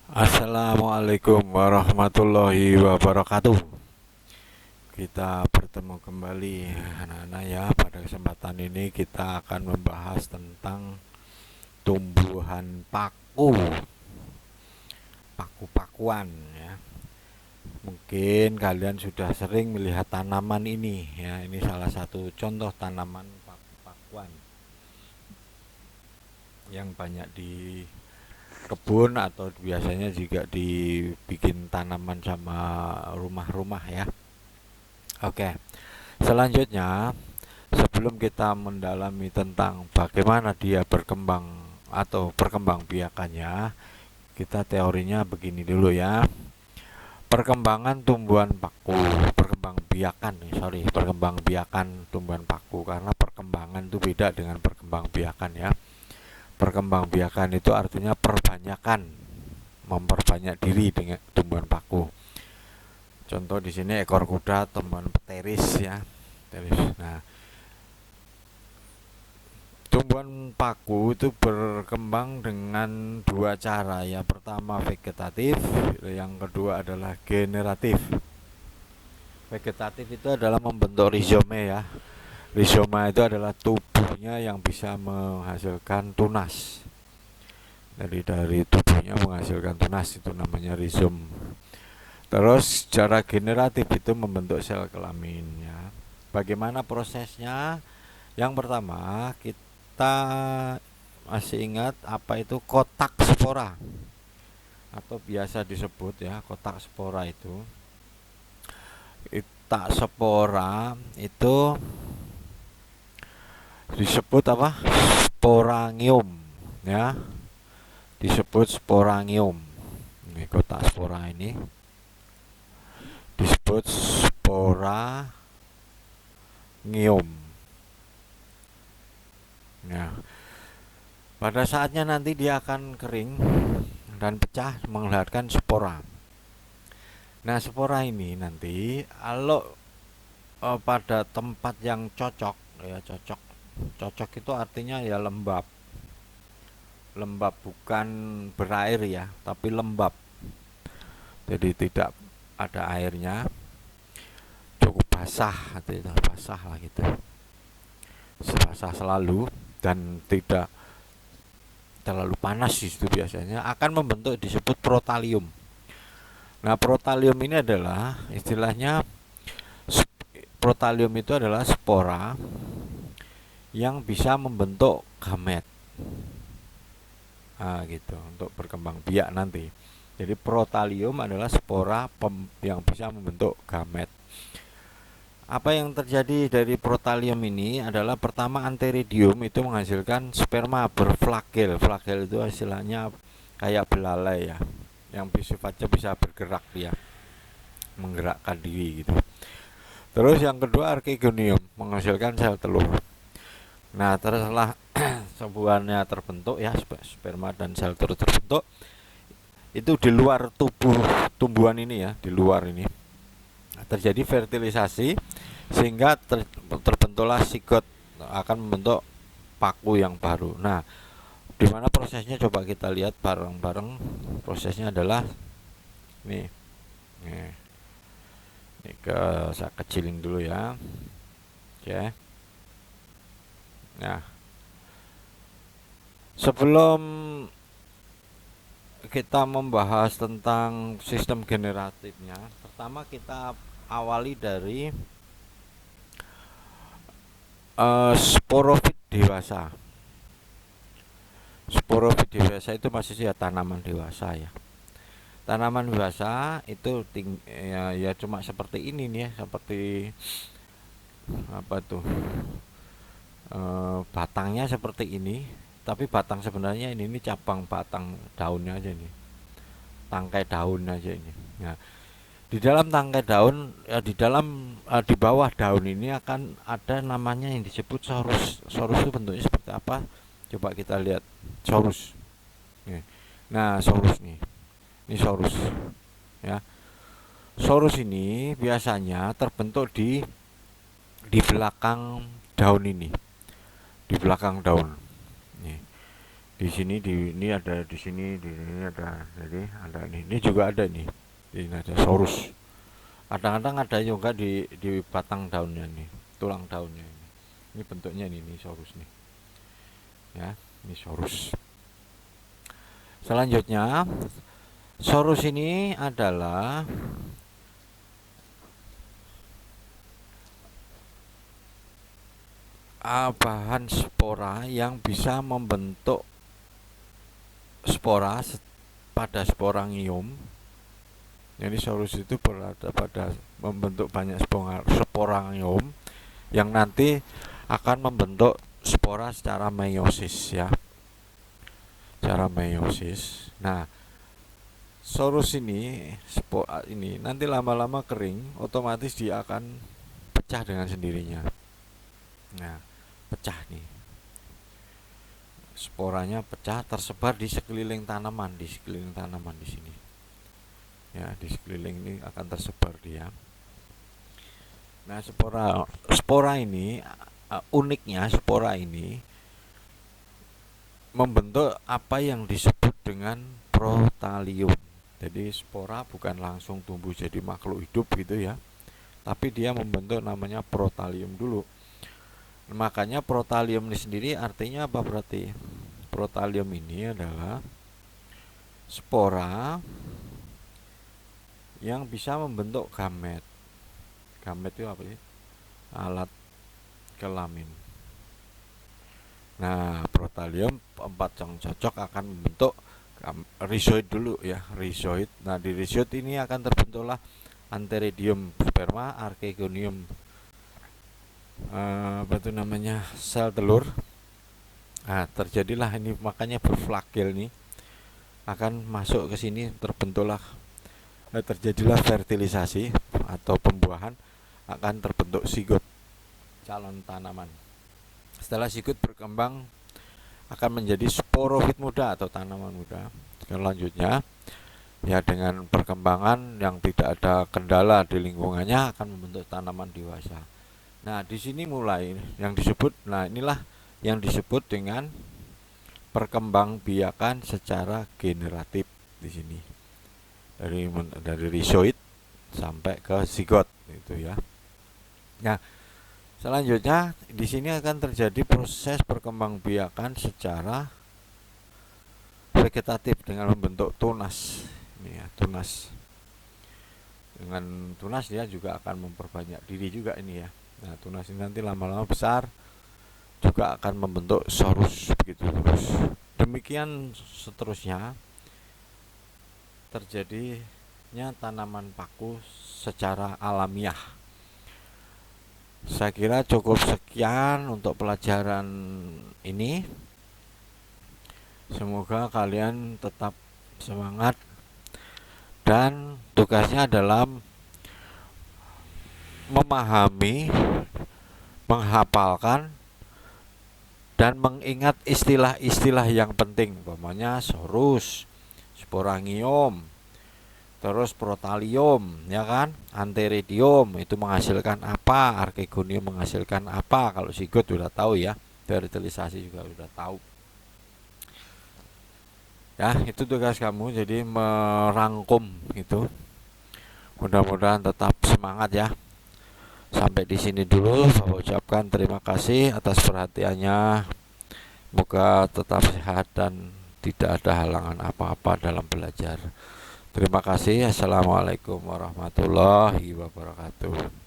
Assalamualaikum warahmatullahi wabarakatuh. Kita bertemu kembali anak-anak ya. Pada kesempatan ini kita akan membahas tentang tumbuhan paku, paku-pakuan ya. Mungkin kalian sudah sering melihat tanaman ini ya. Ini salah satu contoh tanaman paku-pakuan yang banyak di kebun atau biasanya juga dibikin tanaman sama rumah-rumah ya. Oke, selanjutnya sebelum kita mendalami tentang bagaimana dia berkembang atau perkembangbiakannya, kita teorinya begini dulu ya. Perkembangan tumbuhan paku, perkembangbiakan tumbuhan paku, karena perkembangan itu beda dengan perkembangbiakan ya. Perkembangbiakan itu artinya perbanyakan, memperbanyak diri dengan tumbuhan paku. Contoh di sini ekor kuda, tumbuhan pteris ya. Nah, tumbuhan paku itu berkembang dengan dua cara ya. Pertama vegetatif, yang kedua adalah generatif. Vegetatif itu adalah membentuk rizome ya. Rizoma itu adalah tubuhnya yang bisa menghasilkan tunas. Jadi dari tubuhnya menghasilkan tunas, itu namanya rizom. Terus cara generatif itu membentuk sel kelamin ya. Bagaimana prosesnya? Yang pertama, kita masih ingat apa itu kotak spora atau biasa disebut ya kotak spora itu. Kotak spora itu disebut apa? Sporangium ya. Disebut sporangium. Ini kotak spora ini disebut sporangium. Nah, pada saatnya nanti dia akan kering dan pecah mengeluarkan spora. Nah, spora ini nanti kalau pada tempat yang cocok ya, cocok itu artinya ya lembab. Lembab bukan berair ya, tapi lembab. Jadi tidak ada airnya, cukup basah, basah lah gitu. Basah selalu dan tidak terlalu panas itu biasanya akan membentuk disebut protalium. Nah, protalium ini adalah istilahnya, protalium itu adalah spora yang bisa membentuk gamet. Nah, gitu untuk berkembang biak nanti. Jadi protalium adalah spora yang bisa membentuk gamet. Apa yang terjadi dari protalium ini adalah pertama antheridium itu menghasilkan sperma berflagel. Flagel itu istilahnya kayak belalai ya, yang sifatnya bisa bergerak dia, menggerakkan diri gitu. Terus yang kedua archegonium menghasilkan sel telur. Nah, setelah sebuahnya terbentuk ya, sperma dan sel telur terbentuk, itu di luar tubuh tumbuhan ini ya, di luar ini terjadi fertilisasi sehingga terbentuklah sigot, akan membentuk paku yang baru. Nah, di mana prosesnya coba kita lihat bareng-bareng. Prosesnya adalah nih. Ini saya kecilin dulu ya. Oke. Nah, sebelum kita membahas tentang sistem generatifnya, pertama kita awali dari sporofit dewasa. Sporofit dewasa itu maksudnya tanaman dewasa ya. Tanaman dewasa itu ya cuma seperti ini nih ya, seperti apa tuh, batangnya seperti ini, tapi batang sebenarnya ini cabang batang daunnya aja nih, tangkai daun aja ini. Nah, di dalam tangkai daun di bawah daun ini akan ada namanya yang disebut sorus. Sorus itu bentuknya seperti apa? Coba kita lihat sorus. Nah, sorus nih. Ini sorus. Ya. Sorus ini biasanya terbentuk di belakang daun ini. Di belakang daun. Nih. Di sini ini ada, di sini ada, jadi ada ini juga ada nih. Ini ada sorus. Kadang-kadang ada juga di batang daunnya nih, tulang daunnya ini. Ini bentuknya ini sorus nih. Ya, ini sorus. Selanjutnya, sorus ini adalah bahan spora yang bisa membentuk spora pada sporangium. Jadi sorus itu berada pada membentuk banyak sporangium yang nanti akan membentuk spora secara meiosis ya. Secara meiosis. Nah, sorus ini spora ini nanti lama-lama kering, otomatis dia akan pecah dengan sendirinya. Nah, pecah nih. Sporanya pecah, tersebar di sekeliling tanaman, di sini. Ya, di sekeliling ini akan tersebar dia. Nah, spora ini uniknya spora ini membentuk apa yang disebut dengan protalium. Jadi spora bukan langsung tumbuh jadi makhluk hidup gitu ya, tapi dia membentuk namanya protalium dulu. Makanya protalium ini sendiri artinya apa berarti? Protalium ini adalah spora yang bisa membentuk gamet. Gamet itu apa sih? Alat kelamin. Nah, protalium 4 yang cocok akan membentuk rhizoid dulu ya, rhizoid. Nah, di rhizoid ini akan terbentuklah antheridium sperma, archegonium sel telur. Nah, terjadilah ini, makanya berflagel nih akan masuk ke sini, terjadilah fertilisasi atau pembuahan, akan terbentuk zigot calon tanaman. Setelah zigot berkembang akan menjadi sporofit muda atau tanaman muda. Selanjutnya ya dengan perkembangan yang tidak ada kendala di lingkungannya akan membentuk tanaman dewasa. Nah, di sini mulai yang disebut, inilah yang disebut dengan perkembangbiakan secara generatif di sini. Dari rhizoid sampai ke zigot itu ya. Nah, selanjutnya di sini akan terjadi proses perkembangbiakan secara vegetatif dengan membentuk tunas. Ini ya, tunas. Dengan tunas dia juga akan memperbanyak diri juga ini ya. Nah, tunas ini nanti lama-lama besar juga akan membentuk sorus begitu terus. Demikian seterusnya terjadinya tanaman paku secara alamiah. Saya kira cukup sekian untuk pelajaran ini. Semoga kalian tetap semangat dan tugasnya adalah memahami, menghafalkan dan mengingat istilah-istilah yang penting, umpamanya sorus, sporangium, terus protalium, ya kan, antheridium itu menghasilkan apa, archegonium menghasilkan apa. Kalau zigot sudah tahu ya, fertilisasi juga sudah tahu. Ya, itu tugas kamu, jadi merangkum itu. Mudah-mudahan tetap semangat ya. Sampai di sini dulu, saya ucapkan terima kasih atas perhatiannya. Semoga tetap sehat dan tidak ada halangan apa-apa dalam belajar. Terima kasih. Assalamualaikum warahmatullahi wabarakatuh.